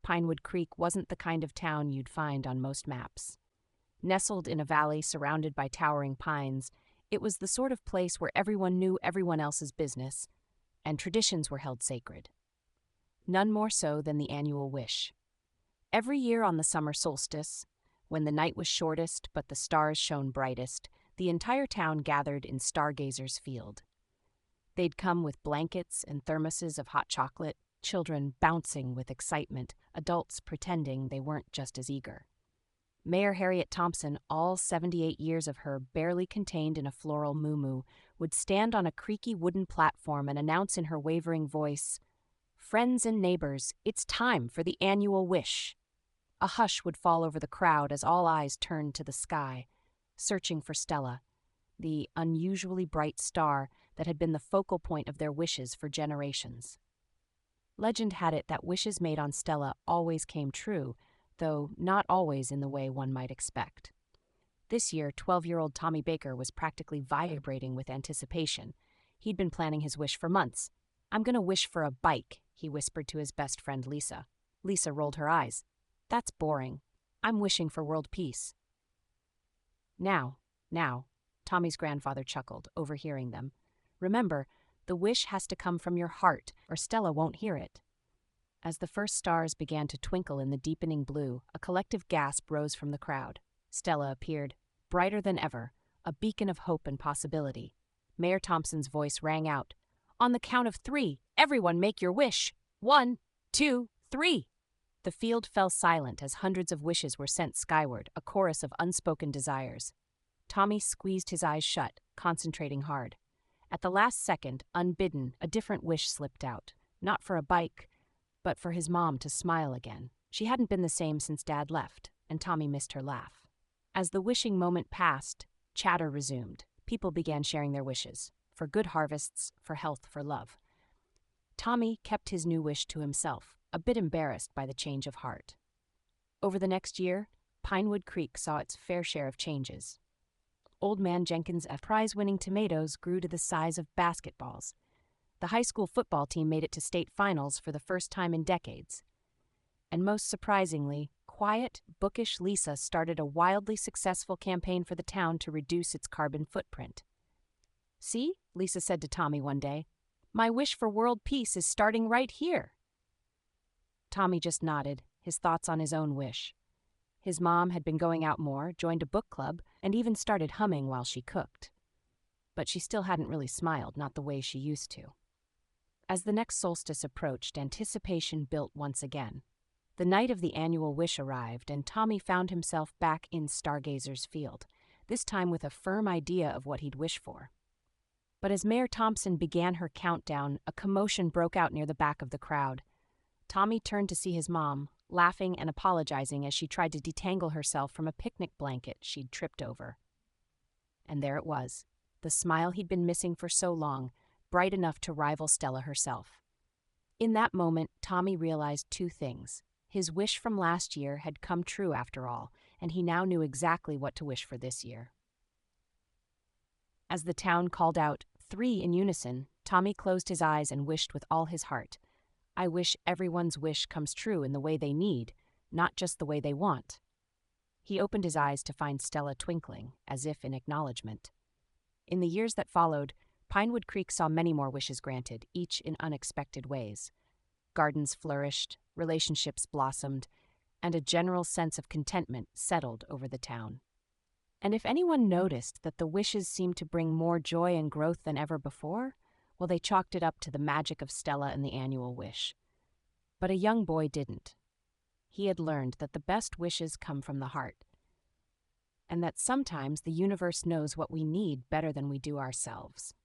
Pinewood Creek wasn't the kind of town you'd find on most maps. Nestled in a valley surrounded by towering pines, it was the sort of place where everyone knew everyone else's business, and traditions were held sacred. None more so than the annual wish. Every year on the summer solstice, when the night was shortest but the stars shone brightest, the entire town gathered in Stargazer's Field. They'd come with blankets and thermoses of hot chocolate, children bouncing with excitement, adults pretending they weren't just as eager. Mayor Harriet Thompson, all 78 years of her barely contained in a floral muumuu, would stand on a creaky wooden platform and announce in her wavering voice, "Friends and neighbors, it's time for the annual wish." A hush would fall over the crowd as all eyes turned to the sky, searching for Stella, the unusually bright star that had been the focal point of their wishes for generations. Legend had it that wishes made on Stella always came true, though not always in the way one might expect. This year, 12-year-old Tommy Baker was practically vibrating with anticipation. He'd been planning his wish for months. "I'm going to wish for a bike," he whispered to his best friend Lisa. Lisa rolled her eyes. "That's boring. I'm wishing for world peace." Now, Tommy's grandfather chuckled, overhearing them. "Remember, the wish has to come from your heart, or Stella won't hear it." As the first stars began to twinkle in the deepening blue, a collective gasp rose from the crowd. Stella appeared, brighter than ever, a beacon of hope and possibility. Mayor Thompson's voice rang out, "On the count of 3, everyone make your wish. 1, 2, 3. The field fell silent as hundreds of wishes were sent skyward, a chorus of unspoken desires. Tommy squeezed his eyes shut, concentrating hard. At the last second, unbidden, a different wish slipped out. Not for a bike, but for his mom to smile again. She hadn't been the same since Dad left, and Tommy missed her laugh. As the wishing moment passed, chatter resumed. People began sharing their wishes. For good harvests, for health, for love. Tommy kept his new wish to himself, a bit embarrassed by the change of heart. Over the next year, Pinewood Creek saw its fair share of changes. Old Man Jenkins' prize-winning tomatoes grew to the size of basketballs. The high school football team made it to state finals for the first time in decades. And most surprisingly, quiet, bookish Lisa started a wildly successful campaign for the town to reduce its carbon footprint. "See," Lisa said to Tommy one day, "my wish for world peace is starting right here." Tommy just nodded, his thoughts on his own wish. His mom had been going out more, joined a book club, and even started humming while she cooked. But she still hadn't really smiled, not the way she used to. As the next solstice approached, anticipation built once again. The night of the annual wish arrived, and Tommy found himself back in Stargazer's Field, this time with a firm idea of what he'd wish for. But as Mayor Thompson began her countdown, a commotion broke out near the back of the crowd. Tommy turned to see his mom, laughing and apologizing as she tried to detangle herself from a picnic blanket she'd tripped over. And there it was, the smile he'd been missing for so long, bright enough to rival Stella herself. In that moment, Tommy realized 2 things. His wish from last year had come true after all, and he now knew exactly what to wish for this year. As the town called out 3 in unison, Tommy closed his eyes and wished with all his heart. "I wish everyone's wish comes true in the way they need, not just the way they want." He opened his eyes to find Stella twinkling, as if in acknowledgement. In the years that followed, Pinewood Creek saw many more wishes granted, each in unexpected ways. Gardens flourished, relationships blossomed, and a general sense of contentment settled over the town. And if anyone noticed that the wishes seemed to bring more joy and growth than ever before, well, they chalked it up to the magic of Stella and the annual wish. But a young boy didn't. He had learned that the best wishes come from the heart, and that sometimes the universe knows what we need better than we do ourselves.